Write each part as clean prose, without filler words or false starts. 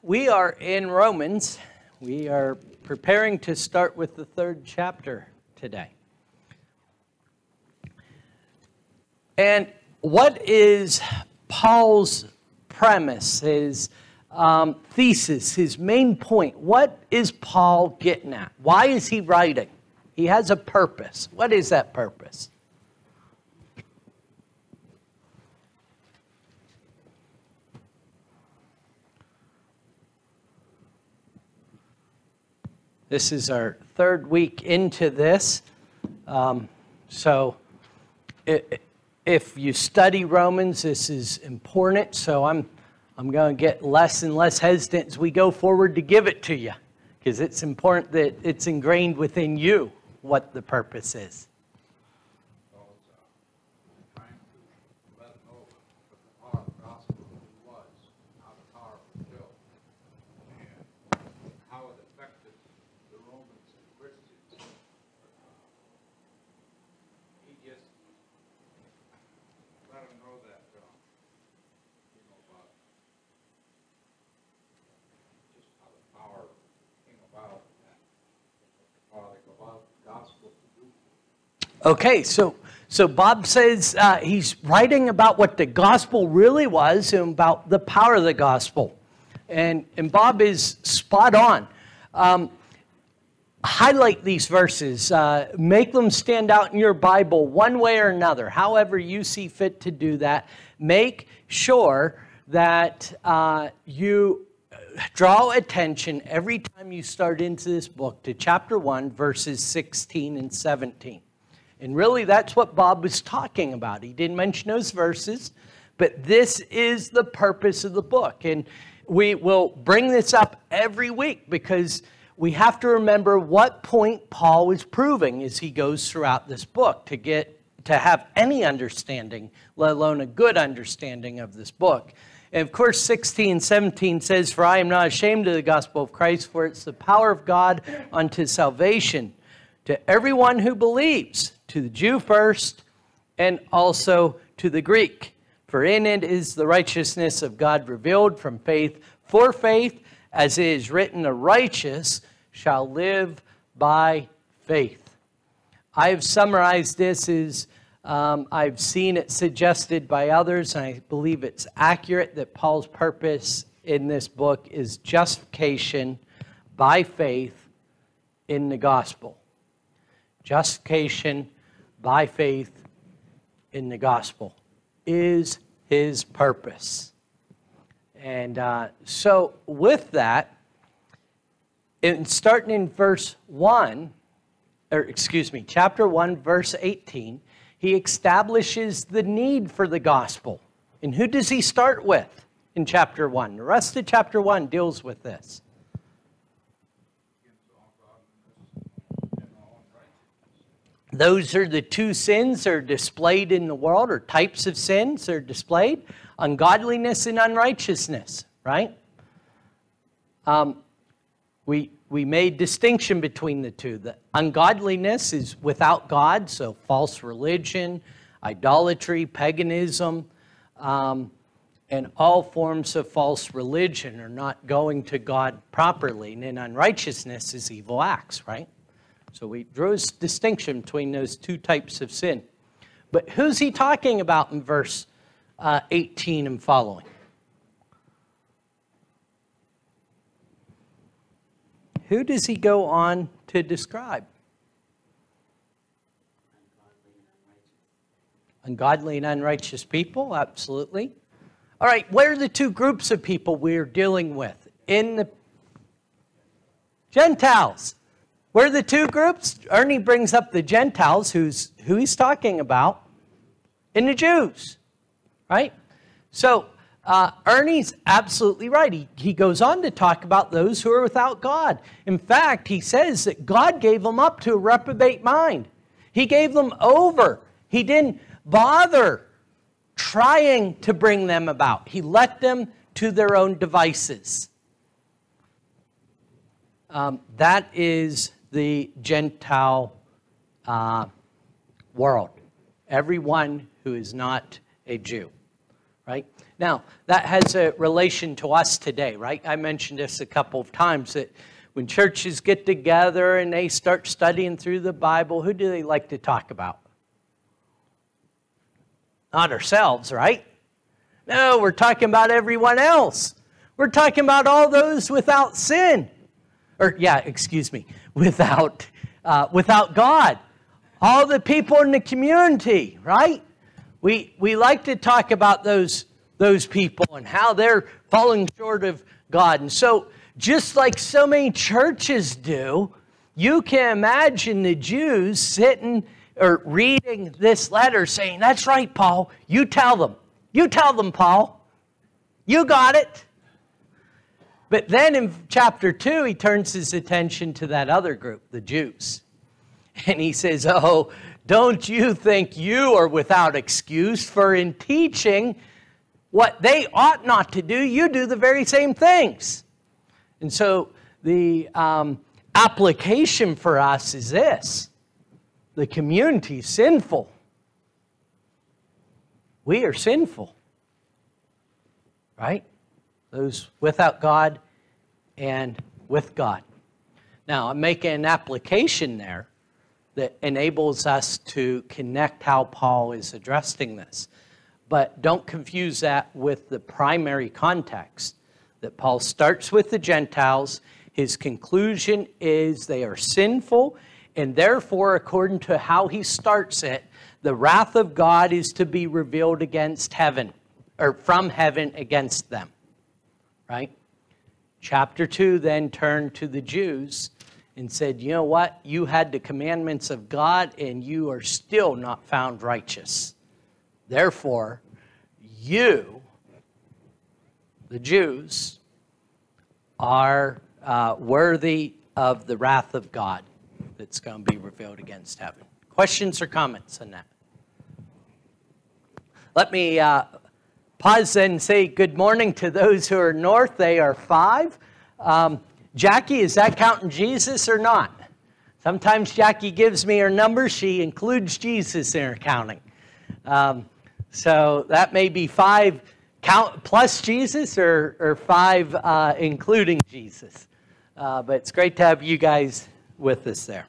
We are in Romans. We are preparing to start with the 3rd chapter today. And what is Paul's premise, his thesis, his main point? What is Paul getting at? Why is he writing? He has a purpose. What is that purpose? This is our 3rd week into this. So if you study Romans, this is important. So I'm going to get less and less hesitant as we go forward to give it to you, because it's important that it's ingrained within you what the purpose is. Okay, so Bob says he's writing about what the gospel really was and about the power of the gospel. And Bob is spot on. Highlight these verses. Make them stand out in your Bible one way or another, however you see fit to do that. Make sure that you draw attention every time you start into this book to chapter 1, verses 16 and 17. And really, that's what Bob was talking about. He didn't mention those verses, but this is the purpose of the book. And we will bring this up every week because we have to remember what point Paul is proving as he goes throughout this book to have any understanding, let alone a good understanding of this book. And of course, 16 and 17 says, "For I am not ashamed of the gospel of Christ, for it's the power of God unto salvation to everyone who believes, to the Jew first, and also to the Greek. For in it is the righteousness of God revealed from faith for faith, as it is written, the righteous shall live by faith." I've summarized this as I've seen it suggested by others, and I believe it's accurate that Paul's purpose in this book is justification by faith in the gospel. Justification by faith in the gospel is his purpose. And so with that, starting in chapter 1, verse 18, he establishes the need for the gospel. And who does he start with in chapter 1? The rest of chapter 1 deals with this. Those are the two sins that are displayed in the world, or types of sins that are displayed. Ungodliness and unrighteousness, right? We made distinction between the two. The ungodliness is without God, so false religion, idolatry, paganism, and all forms of false religion are not going to God properly. And then unrighteousness is evil acts, right? So we drew a distinction between those two types of sin. But who's he talking about in verse 18 and following? Who does he go on to describe? Ungodly and unrighteous people, absolutely. All right, what are the two groups of people we're dealing with? In the Gentiles. What are the two groups? Ernie brings up the Gentiles, who he's talking about, and the Jews, right? So Ernie's absolutely right. He goes on to talk about those who are without God. In fact, he says that God gave them up to a reprobate mind. He gave them over. He didn't bother trying to bring them about. He let them to their own devices. That is the Gentile world. Everyone who is not a Jew, right? Now, that has a relation to us today, right? I mentioned this a couple of times, that when churches get together and they start studying through the Bible, who do they like to talk about? Not ourselves, right? No, we're talking about everyone else. We're talking about all those without sin. Without God. All the people in the community, right? We like to talk about those people and how they're falling short of God. And so, just like so many churches do, you can imagine the Jews sitting or reading this letter saying, that's right, Paul, you tell them. You tell them, Paul. You got it. But then in chapter 2, he turns his attention to that other group, the Jews. And he says, oh, don't you think you are without excuse, for in teaching what they ought not to do, you do the very same things. And so the application for us is this. The community is sinful. We are sinful. Right? Those without God and with God. Now, I'm making an application there that enables us to connect how Paul is addressing this. But don't confuse that with the primary context, that Paul starts with the Gentiles. His conclusion is they are sinful, and therefore, according to how he starts it, the wrath of God is to be revealed against heaven, or from heaven against them. Right? Chapter 2 then turned to the Jews and said, you know what? You had the commandments of God, and you are still not found righteous. Therefore, you, the Jews, are worthy of the wrath of God that's going to be revealed against heaven. Questions or comments on that? Let me pause and say good morning to those who are north. They are 5. Jackie, is that counting Jesus or not? Sometimes Jackie gives me her number. She includes Jesus in her counting. So that may be 5 count plus Jesus or 5 including Jesus. But it's great to have you guys with us there.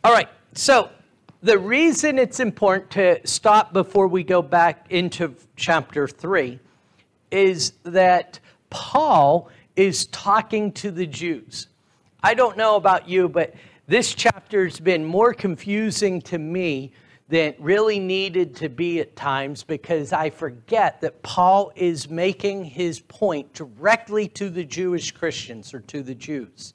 All right, so the reason it's important to stop before we go back into chapter 3 is that Paul is talking to the Jews. I don't know about you, but this chapter's been more confusing to me than it really needed to be at times, because I forget that Paul is making his point directly to the Jewish Christians, or to the Jews.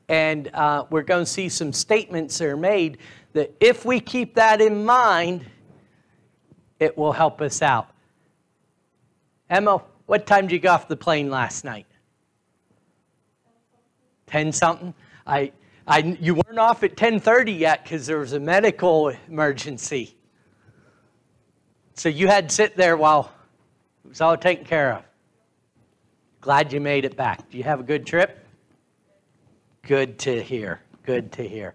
And we're going to see some statements that are made that if we keep that in mind, it will help us out. Emma, what time did you get off the plane last night? 10 something? You weren't off at 10:30 yet because there was a medical emergency. So you had to sit there while it was all taken care of. Glad you made it back. Do you have a good trip? Good to hear. Good to hear.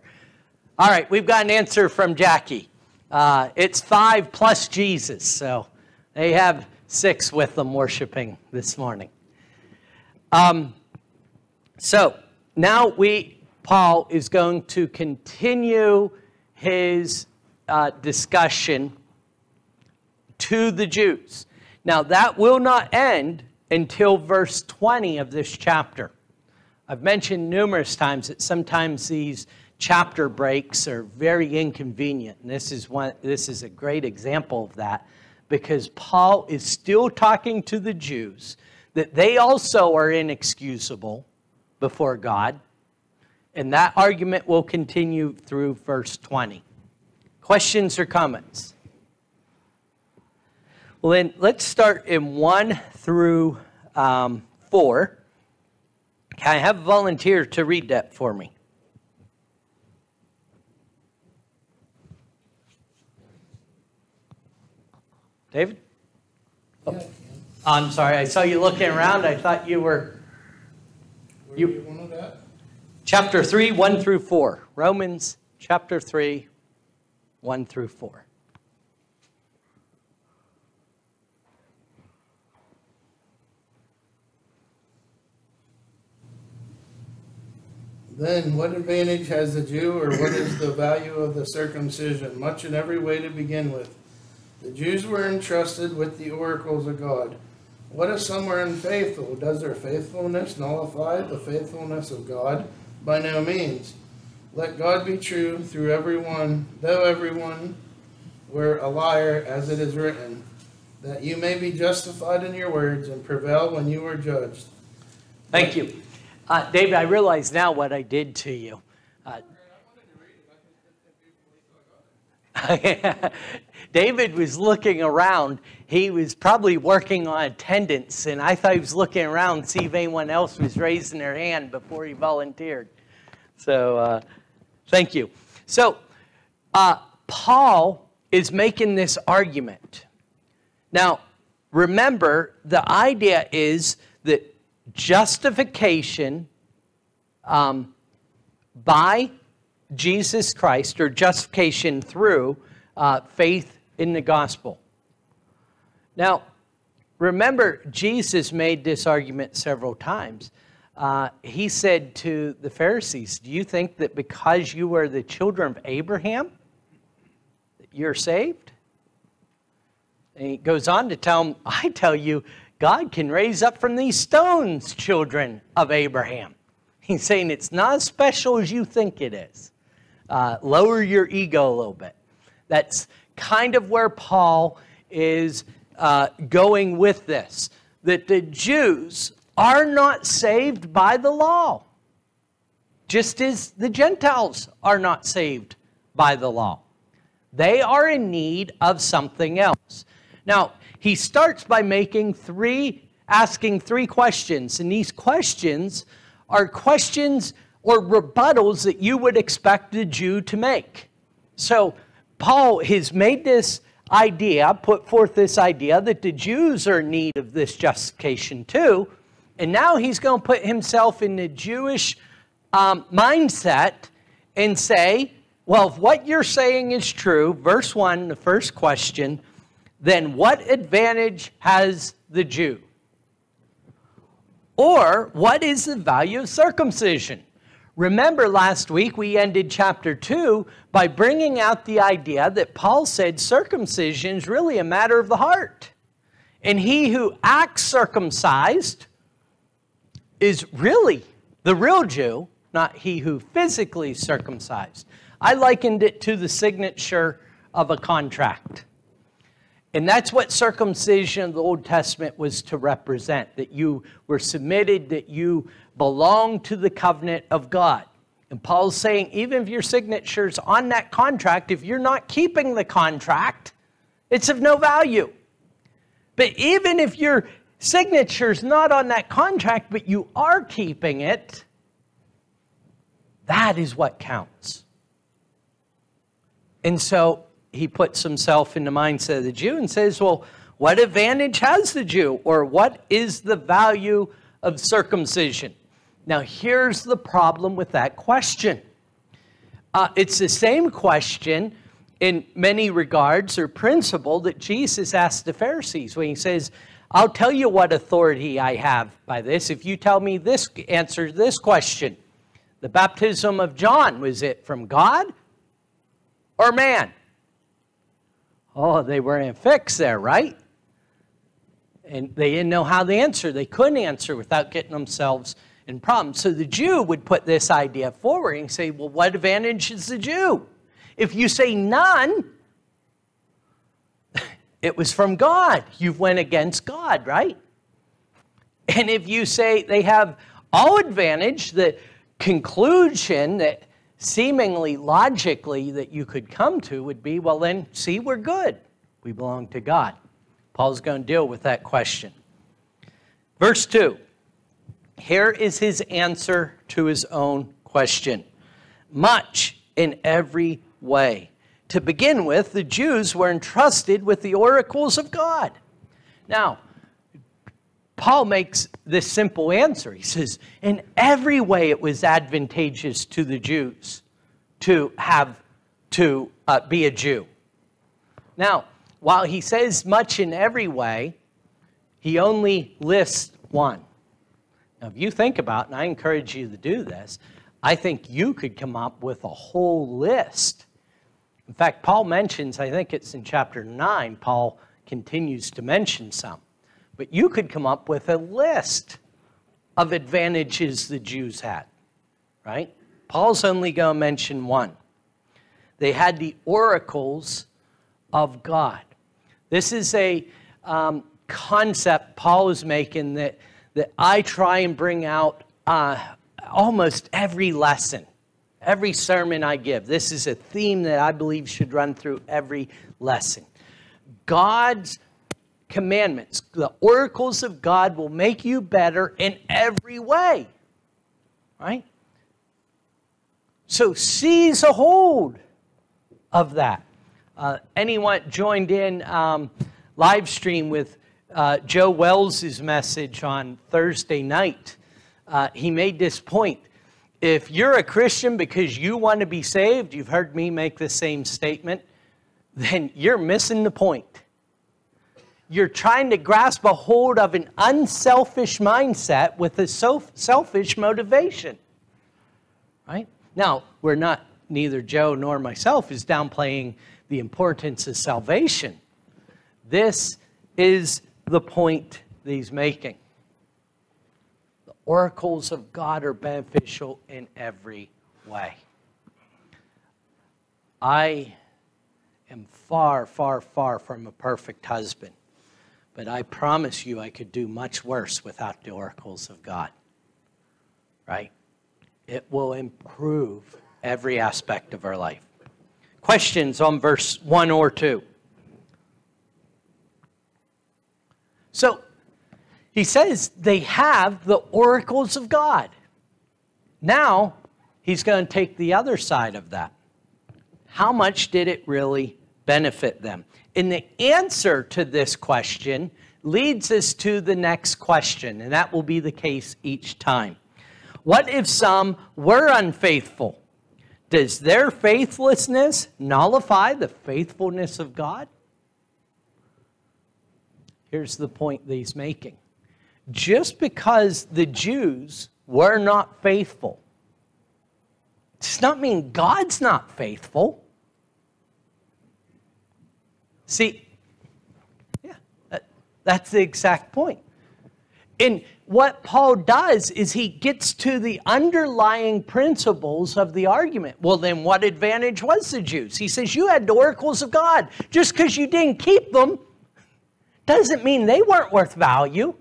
All right, we've got an answer from Jackie. It's 5 plus Jesus. So they have 6 with them worshiping this morning. So now Paul is going to continue his discussion to the Jews. Now, that will not end until verse 20 of this chapter. I've mentioned numerous times that sometimes these chapter breaks are very inconvenient. And this is a great example of that, because Paul is still talking to the Jews that they also are inexcusable before God. And that argument will continue through verse 20. Questions or comments? Well, then let's start in 1 through 4. Can I have a volunteer to read that for me? David? Oh. I'm sorry, I saw you looking around. I thought you were... Where do you want that? Chapter 3, 1 through 4. Romans chapter 3, 1 through 4. Then what advantage has the Jew, or what is the value of the circumcision? Much in every way to begin with. The Jews were entrusted with the oracles of God. What if some were unfaithful? Does their faithfulness nullify the faithfulness of God? By no means. Let God be true through everyone, though everyone were a liar, as it is written, that you may be justified in your words and prevail when you are judged. Thank you. David, I realize now what I did to you. David was looking around. He was probably working on attendance, and I thought he was looking around to see if anyone else was raising their hand before he volunteered. So, thank you. So, Paul is making this argument. Now, remember, the idea is that justification by Jesus Christ, or justification through faith in the gospel. Now, remember, Jesus made this argument several times. He said to the Pharisees, do you think that because you are the children of Abraham, that you're saved? And he goes on to tell them, I tell you, God can raise up from these stones children of Abraham. He's saying it's not as special as you think it is. Lower your ego a little bit. That's kind of where Paul is going with this. That the Jews are not saved by the law, just as the Gentiles are not saved by the law. They are in need of something else. Now, he starts by asking three questions, and these questions are questions or rebuttals that you would expect the Jew to make. So, Paul has made this idea, put forth this idea that the Jews are in need of this justification too, and now he's going to put himself in the Jewish mindset and say, well, if what you're saying is true, verse 1, the first question, then what advantage has the Jew? Or what is the value of circumcision? Remember last week we ended chapter 2 by bringing out the idea that Paul said circumcision is really a matter of the heart. And he who acts circumcised is really the real Jew, not he who physically circumcised. I likened it to the signature of a contract. And that's what circumcision of the Old Testament was to represent, that you were submitted, that you belonged to the covenant of God. And Paul's saying, even if your signature's on that contract, if you're not keeping the contract, it's of no value. But even if your signature's not on that contract, but you are keeping it, that is what counts. And so he puts himself in the mindset of the Jew and says, well, what advantage has the Jew? Or what is the value of circumcision? Now, here's the problem with that question. It's the same question in many regards or principle that Jesus asked the Pharisees when he says, I'll tell you what authority I have by this if you tell me this, answer this question. The baptism of John, was it from God or man? Oh, they were in a fix there, right? And they didn't know how to answer. They couldn't answer without getting themselves in problems. So the Jew would put this idea forward and say, well, what advantage is the Jew? If you say none, it was from God. You've went against God, right? And if you say they have all advantage, the conclusion that seemingly logically that you could come to would be, well then, see, we're good. We belong to God. Paul's going to deal with that question. Verse 2. Here is his answer to his own question. Much in every way. To begin with, the Jews were entrusted with the oracles of God. Now, Paul makes this simple answer. He says, in every way it was advantageous to the Jews to be a Jew. Now, while he says much in every way, he only lists one. Now, if you think about it, and I encourage you to do this, I think you could come up with a whole list. In fact, Paul mentions, I think it's in chapter 9, Paul continues to mention some. But you could come up with a list of advantages the Jews had, right? Paul's only going to mention one. They had the oracles of God. This is a concept Paul is making that I try and bring out almost every lesson, every sermon I give. This is a theme that I believe should run through every lesson. God's commandments, the oracles of God, will make you better in every way, right? So seize a hold of that. Anyone joined in live stream with Joe Wells' message on Thursday night, he made this point. If you're a Christian because you want to be saved, you've heard me make the same statement, then you're missing the point. You're trying to grasp a hold of an unselfish mindset with a selfish motivation, right? Now, neither Joe nor myself is downplaying the importance of salvation. This is the point that he's making. The oracles of God are beneficial in every way. I am far, far, far from a perfect husband. But I promise you I could do much worse without the oracles of God. Right? It will improve every aspect of our life. Questions on verse 1 or 2? So, he says they have the oracles of God. Now, he's going to take the other side of that. How much did it really benefit them? And the answer to this question leads us to the next question, and that will be the case each time. What if some were unfaithful? Does their faithlessness nullify the faithfulness of God? Here's the point that he's making. Just because the Jews were not faithful does not mean God's not faithful. See, yeah, that's the exact point. And what Paul does is he gets to the underlying principles of the argument. Well, then what advantage was the Jews? He says, you had the oracles of God. Just because you didn't keep them doesn't mean they weren't worth value,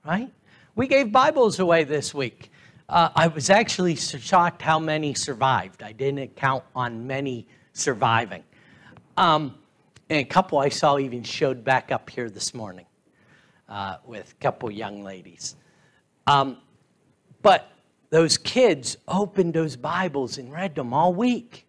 right? We gave Bibles away this week. I was actually shocked how many survived. I didn't count on many surviving. And a couple I saw even showed back up here this morning with a couple young ladies. But those kids opened those Bibles and read them all week.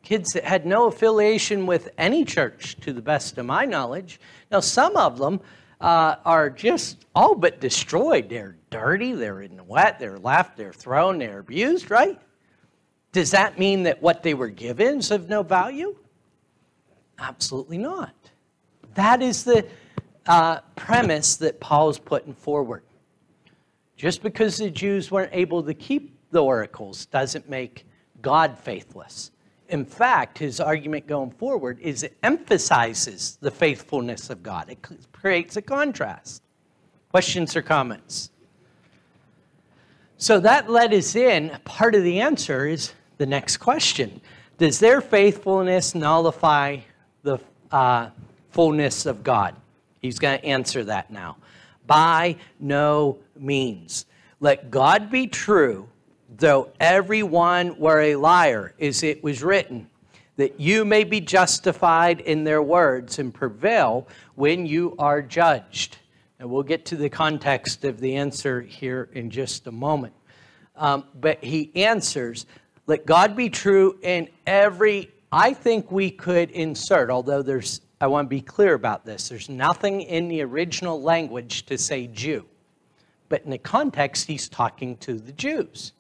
Kids that had no affiliation with any church, to the best of my knowledge. Now, some of them are just all but destroyed. They're dirty, they're in the wet, they're left, they're thrown, they're abused, right? Does that mean that what they were given is of no value? Absolutely not. That is the premise that Paul is putting forward. Just because the Jews weren't able to keep the oracles doesn't make God faithless. In fact, his argument going forward is it emphasizes the faithfulness of God. It creates a contrast. Questions or comments? So that led us in. Part of the answer is the next question. Does their faithfulness nullify the fullness of God? He's going to answer that now. By no means. Let God be true, though everyone were a liar, as it was written, that you may be justified in their words and prevail when you are judged. And we'll get to the context of the answer here in just a moment. But he answers, let God be true in every, I think we could insert, although I want to be clear about this, there's nothing in the original language to say Jew. But in the context, he's talking to the Jews.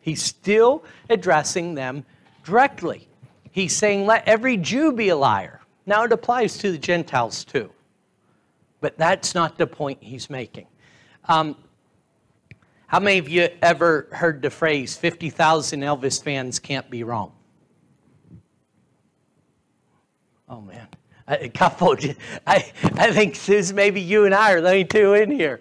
He's still addressing them directly. He's saying, let every Jew be a liar. Now, it applies to the Gentiles too. But that's not the point he's making. How many of you ever heard the phrase, 50,000 Elvis fans can't be wrong? Oh, man. A couple. I think this maybe you and I are the only two in here.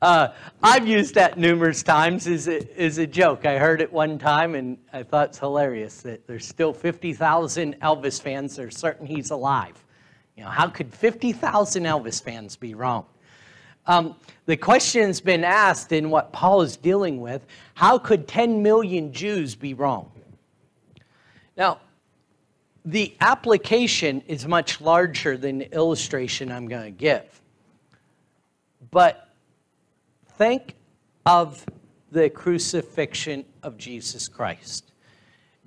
I've used that numerous times as a joke. I heard it one time, and I thought it's hilarious that there's still 50,000 Elvis fans that are certain he's alive. You know, how could 50,000 Elvis fans be wrong? The question's been asked in what Paul is dealing with, how could 10 million Jews be wrong? Now, the application is much larger than the illustration I'm going to give. But think of the crucifixion of Jesus Christ.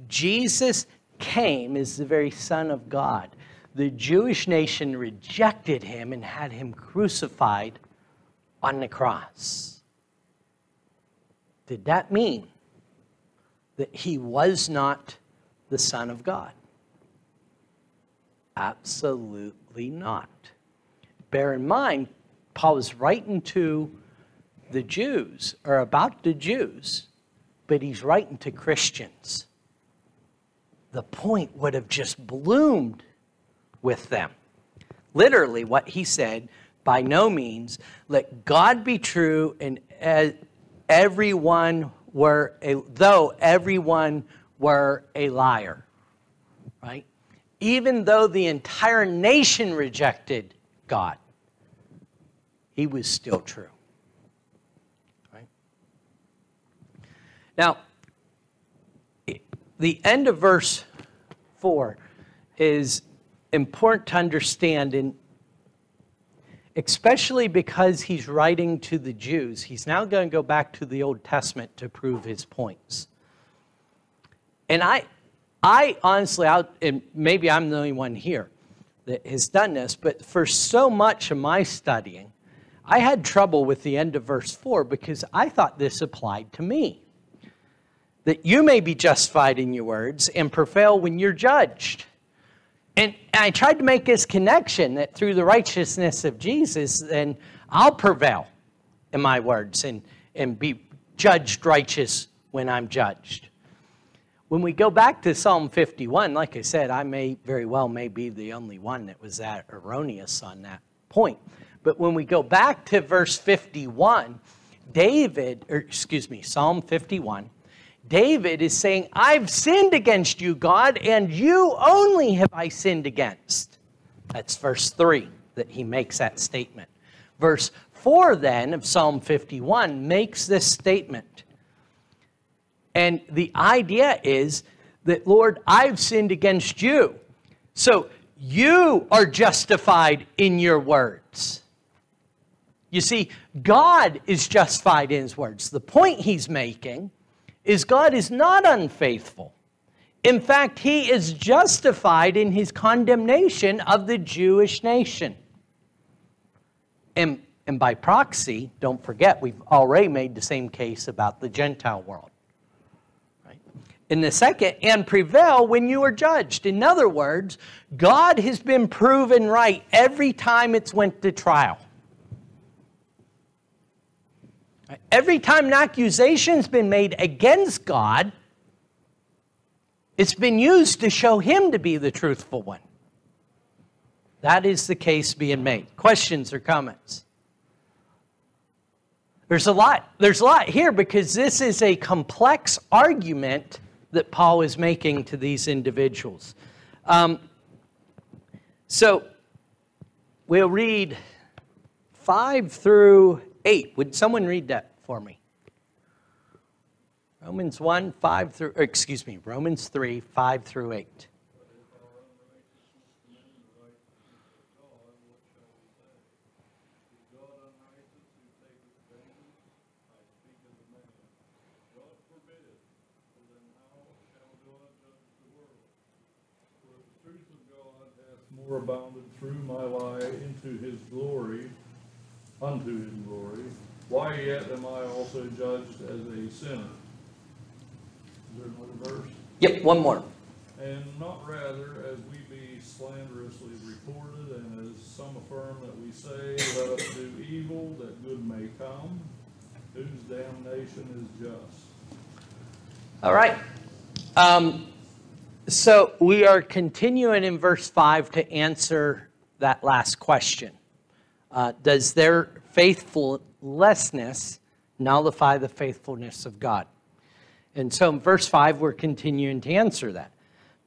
Jesus came as the very Son of God. The Jewish nation rejected him and had him crucified on the cross. Did that mean that he was not the Son of God? Absolutely not. Bear in mind, Paul is writing to the Jews, or about the Jews, but he's writing to Christians. The point would have just bloomed with them. Literally, what he said, by no means, let God be true, and though everyone were a liar, right? Even though the entire nation rejected God, he was still true. Right? Now, the end of verse 4 is important to understand, and especially because he's writing to the Jews. He's now going to go back to the Old Testament to prove his points. And I honestly, and maybe I'm the only one here that has done this, but for so much of my studying, I had trouble with the end of verse 4 because I thought this applied to me. That you may be justified in your words and prevail when you're judged. And I tried to make this connection that through the righteousness of Jesus, then I'll prevail in my words and be judged righteous when I'm judged. When we go back to Psalm 51, like I said, I may very well be the only one that was that erroneous on that point. But when we go back to verse 51, Psalm 51, David is saying, I've sinned against you, God, and you only have I sinned against. That's verse 3 that he makes that statement. Verse 4 then of Psalm 51 makes this statement. And the idea is that, Lord, I've sinned against you. So you are justified in your words. You see, God is justified in his words. The point he's making is God is not unfaithful. In fact, he is justified in his condemnation of the Jewish nation. And by proxy, don't forget, we've already made the same case about the Gentile world. In the second, and prevail when you are judged. In other words, God has been proven right every time it's went to trial. Every time an accusation's been made against God, it's been used to show him to be the truthful one. That is the case being made. Questions or comments? There's a lot here because this is a complex argument that Paul is making to these individuals. So we'll read 5 through 8. Would someone read that for me? Romans 3, 5 through 8. Abounded through my lie into his glory, unto his glory. Why yet am I also judged as a sinner? Is there another verse? Yep, one more. And not rather as we be slanderously reported, and as some affirm that we say, let us do evil that good may come. whose damnation is just. All right. So we are continuing in verse 5 to answer that last question. Does their faithlessness nullify the faithfulness of God? And so in verse 5, we're continuing to answer that.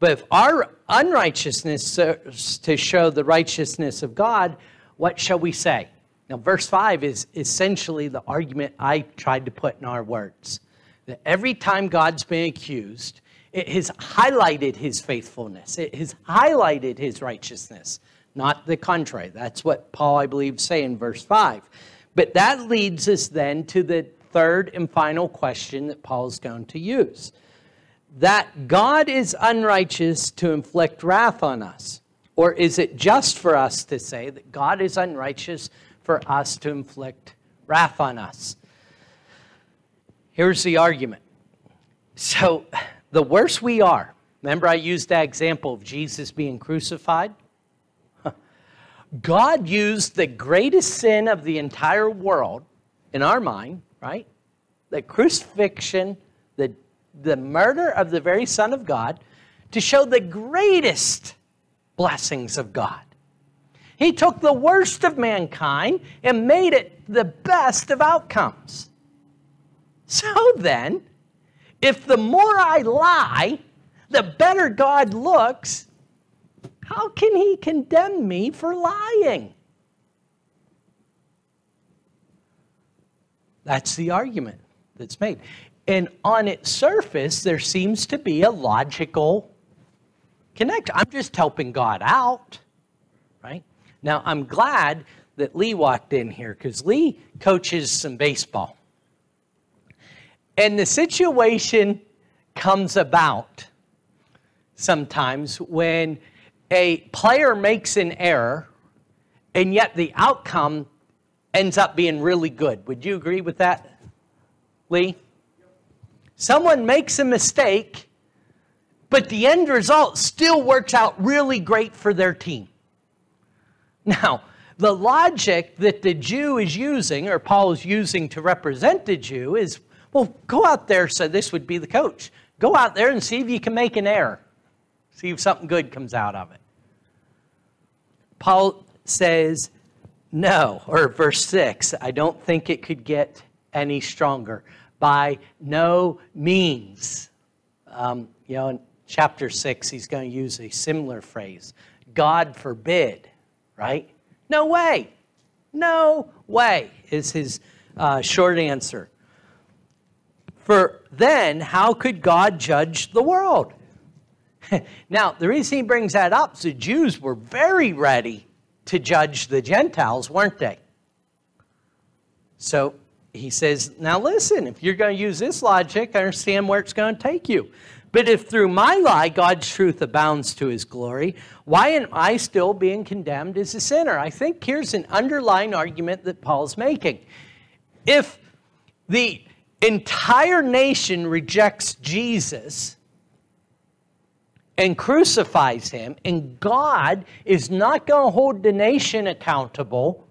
But if our unrighteousness serves to show the righteousness of God, what shall we say? Now, verse 5 is essentially the argument I tried to put in our words. That every time God's been accused, it has highlighted his faithfulness. It has highlighted his righteousness, not the contrary. That's what Paul, I believe, say in verse 5. But that leads us then to the third and final question that Paul's going to use. That God is unrighteous to inflict wrath on us? Or is it just for us to say that God is unrighteous for us to inflict wrath on us? Here's the argument. So, the worse we are, remember I used that example of Jesus being crucified? God used the greatest sin of the entire world, in our mind, right? The crucifixion, the murder of the very Son of God, to show the greatest blessings of God. He took the worst of mankind and made it the best of outcomes. So then, if the more I lie, the better God looks, how can he condemn me for lying? That's the argument that's made. And on its surface, there seems to be a logical connection. I'm just helping God out, right? Now, I'm glad that Lee walked in here because Lee coaches some baseball. And the situation comes about sometimes when a player makes an error and yet the outcome ends up being really good. Would you agree with that, Lee? Someone makes a mistake, but the end result still works out really great for their team. Now, the logic that the Jew is using, or Paul is using to represent the Jew, is, well, go out there, so this would be the coach. Go out there and see if you can make an error. See if something good comes out of it. Paul says, no, or verse 6, I don't think it could get any stronger. By no means. In chapter 6, he's going to use a similar phrase. God forbid, right? No way. No way is his short answer. For then, how could God judge the world? Now, the reason he brings that up is the Jews were very ready to judge the Gentiles, weren't they? So he says, now listen, if you're going to use this logic, I understand where it's going to take you. But if through my lie God's truth abounds to his glory, why am I still being condemned as a sinner? I think here's an underlying argument that Paul's making. If the entire nation rejects Jesus and crucifies him, and God is not going to hold the nation accountable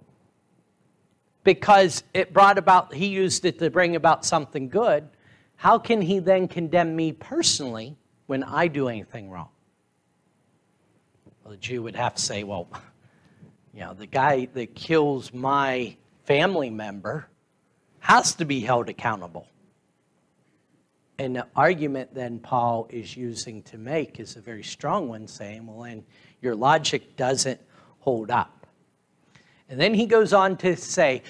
because it brought about, he used it to bring about something good, how can he then condemn me personally when I do anything wrong? Well, the Jew would have to say, well, the guy that kills my family member has to be held accountable. And the argument then Paul is using to make is a very strong one, saying, well, then your logic doesn't hold up. And then he goes on to say,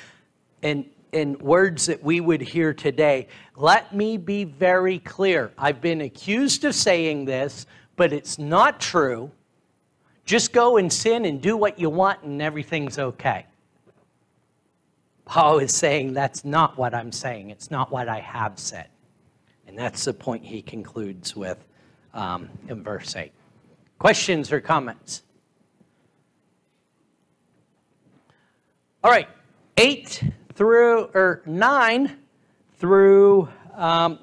in words that we would hear today, let me be very clear. I've been accused of saying this, but it's not true. Just go and sin and do what you want and everything's okay. Paul is saying that's not what I'm saying. It's not what I have said. And that's the point he concludes with in verse 8. Questions or comments? All right, 9 through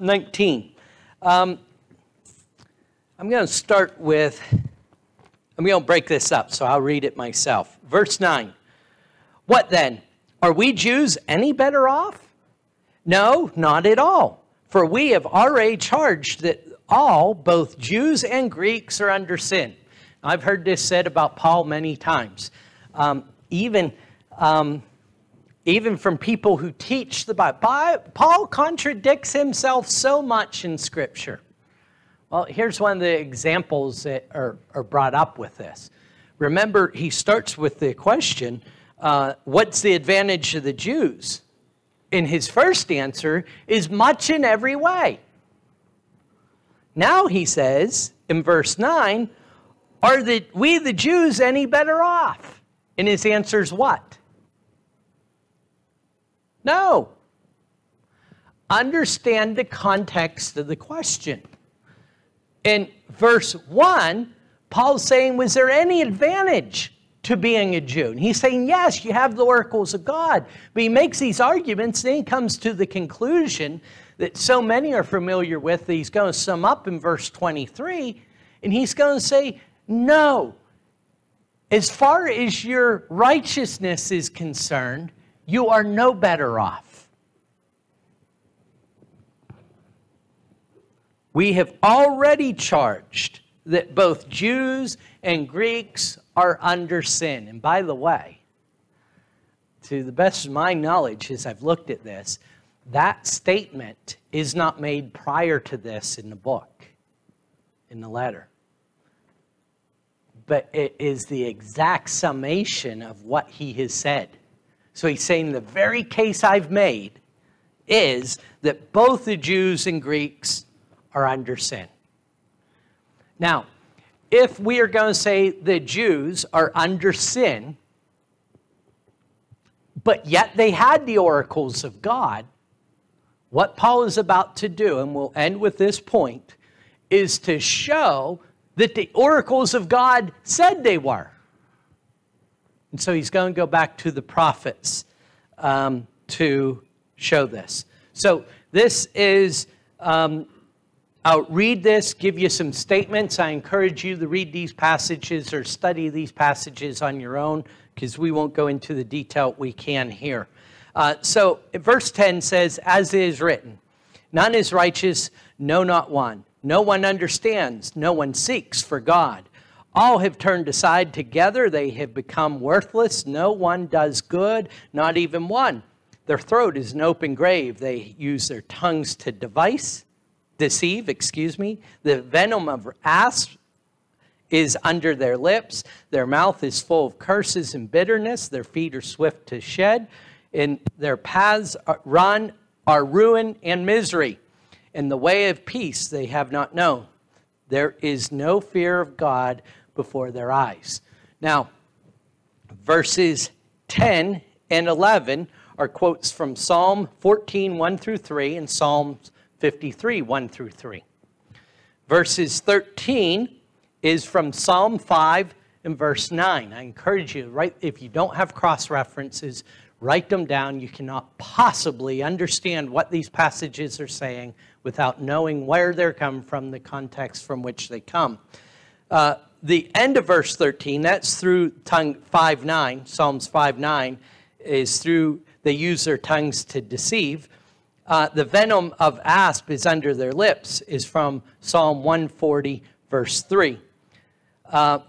19. I'm going to start with, I'm going to break this up, so I'll read it myself. Verse 9. What then? Are we Jews any better off? No, not at all. For we have already charged that all, both Jews and Greeks, are under sin. I've heard this said about Paul many times. Even from people who teach the Bible. Paul contradicts himself so much in Scripture. Well, here's one of the examples that are brought up with this. Remember, he starts with the question, what's the advantage of the Jews? And his first answer is much in every way. Now he says, in verse 9, are we the Jews any better off? And his answer is what? No. Understand the context of the question. In verse 1, Paul's saying, was there any advantage to being a Jew? And he's saying, yes, you have the oracles of God. But he makes these arguments, and then he comes to the conclusion that so many are familiar with that he's going to sum up in verse 23, and he's going to say, no. As far as your righteousness is concerned, you are no better off. We have already charged that both Jews and Greeks are under sin. And by the way, to the best of my knowledge, as I've looked at this, that statement is not made prior to this in the book, in the letter. But it is the exact summation of what he has said. So he's saying the very case I've made is that both the Jews and Greeks are under sin. Now, if we are going to say the Jews are under sin, but yet they had the oracles of God, what Paul is about to do, and we'll end with this point, is to show that the oracles of God said they were. And so he's going to go back to the prophets to show this. So this is, I'll read this, give you some statements. I encourage you to read these passages or study these passages on your own, because we won't go into the detail we can here. So verse 10 says, as it is written, none is righteous, no, not one. No one understands, no one seeks for God. All have turned aside together, they have become worthless. No one does good, not even one. Their throat is an open grave. They use their tongues to deceive. The venom of asps is under their lips. Their mouth is full of curses and bitterness. Their feet are swift to shed. And their paths are ruin and misery. And the way of peace they have not known. There is no fear of God before their eyes. Now, verses 10 and 11 are quotes from Psalm 14, 1 through 3, and Psalm 53, 1 through 3. Verses 13 is from Psalm 5 and verse 9. I encourage you, if you don't have cross-references, write them down. You cannot possibly understand what these passages are saying without knowing where they're coming from, the context from which they come. The end of verse 13, that's through 5:9, Psalms 5:9, is through, they use their tongues to deceive. The venom of asp is under their lips, is from Psalm 140, verse 3.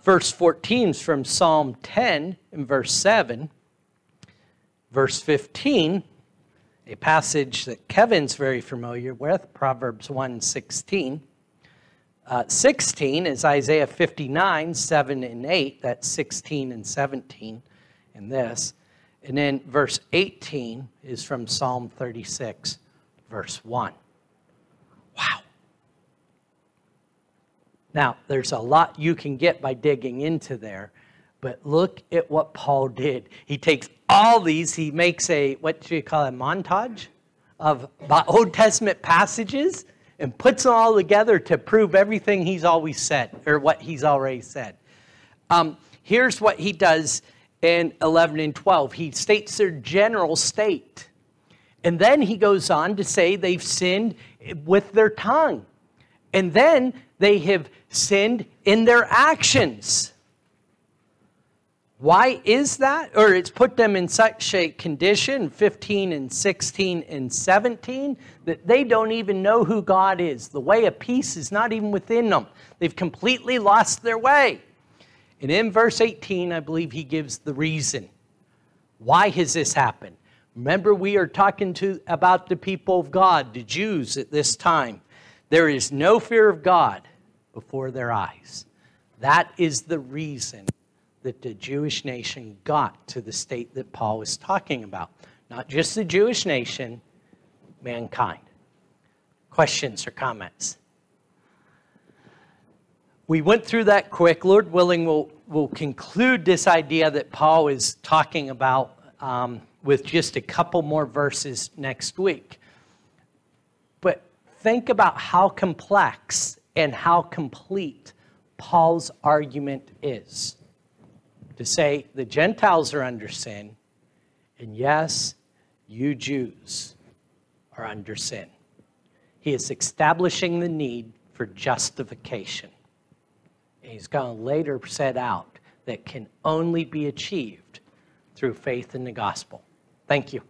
Verse 14 is from Psalm 10 and verse 7. Verse 15, a passage that Kevin's very familiar with, Proverbs 1:16. 16 is Isaiah 59, 7 and 8. That's 16 and 17 in this. And then verse 18 is from Psalm 36, verse 1. Wow. Now, there's a lot you can get by digging into there, but look at what Paul did. He takes all these, he makes a, what do you call it, montage of Old Testament passages and puts them all together to prove everything he's always said, or what he's already said. Here's what he does in 11 and 12. He states their general state. And then he goes on to say they've sinned with their tongue. And then they have sinned in their actions. Why is that? Or it's put them in such a condition, 15 and 16 and 17, that they don't even know who God is. The way of peace is not even within them. They've completely lost their way. And in verse 18, I believe he gives the reason. Why has this happened? Remember, we are talking about the people of God, the Jews at this time. There is no fear of God before their eyes. That is the reason that the Jewish nation got to the state that Paul was talking about. Not just the Jewish nation, mankind. Questions or comments? We went through that quick. Lord willing, we'll conclude this idea that Paul is talking about with just a couple more verses next week. But think about how complex and how complete Paul's argument is. To say the Gentiles are under sin, and yes, you Jews are under sin. He is establishing the need for justification. And he's going to later set out that can only be achieved through faith in the gospel. Thank you.